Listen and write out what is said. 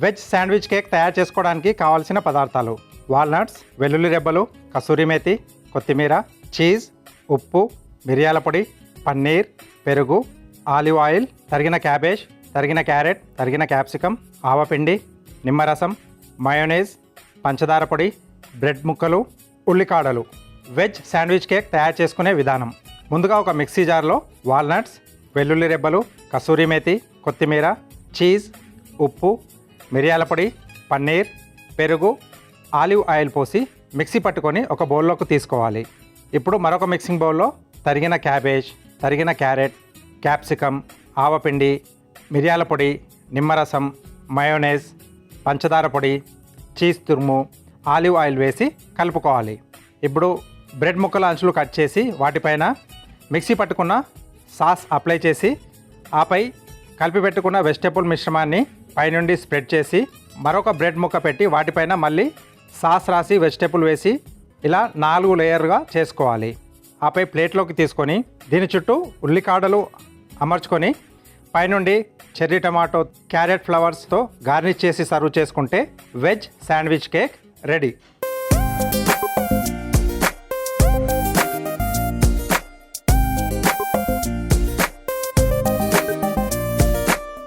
Veg sandwich cake తయారు చేసుకోవడానికి కావాల్సిన పదార్థాలు: వాల్నట్స్, వెల్లుల్లి రెబ్బలు, కసూరి మేతి, కొత్తిమీర, చీజ్, ఉప్పు, మిరియాల పొడి, పన్నీర్, పెరుగు, ఆలివ్ ఆయిల్, తరిగిన క్యాబేజ్, తరిగిన క్యారెట్, తరిగిన క్యాప్సికమ్, ఆవపిండి, నిమ్మరసం, మయోనైజ్, పంచదార పొడి, బ్రెడ్ ముక్కలు, ఉల్లికాడలు. వెజ్ శాండ్విచ్ కేక్ తయారు చేసుకునే విధానం: ముందుగా ఒక మిక్సీ జార్లో వాల్నట్స్, వెల్లుల్లి రెబ్బలు, కసూరి మేతి, కొత్తిమీర, చీజ్, ఉప్పు, మిరియాల పొడి, పన్నీర్, పెరుగు, ఆలివ్ ఆయిల్ పోసి మిక్సీ పట్టుకొని ఒక బౌల్లోకి తీసుకోవాలి. ఇప్పుడు మరొక మిక్సింగ్ బౌల్లో తరిగిన క్యాబేజ్, తరిగిన క్యారెట్, క్యాప్సికమ్, ఆవపిండి, మిరియాల పొడి, నిమ్మరసం, మయోనైజ్, పంచదార పొడి, చీజ్ తురుము, ఆలివ్ ఆయిల్ వేసి కలుపుకోవాలి. ఇప్పుడు బ్రెడ్ ముక్కల అంచులు కట్ చేసి వాటిపైన మిక్సీ పట్టుకున్న సాస్ అప్లై చేసి ఆపై కలిపి పెట్టుకున్న వెజిటేబుల్ మిశ్రమాన్ని పైనుండి స్ప్రెడ్ చేసి మరొక బ్రెడ్ ముక్క పెట్టి వాటిపైన మళ్ళీ సాస్ రాసి వెజిటేబుల్ వేసి ఇలా 4 లేయర్గా చేసుకోవాలి. ఆపై ప్లేట్లోకి తీసుకొని దీని చుట్టూ ఉల్లికాడలు అమర్చుకొని పైనుండి చెర్రీ టమాటో, క్యారెట్ ఫ్లవర్స్తో గార్నిష్ చేసి సర్వ్ చేసుకుంటే వెజ్ శాండ్విచ్ కేక్ రెడీ.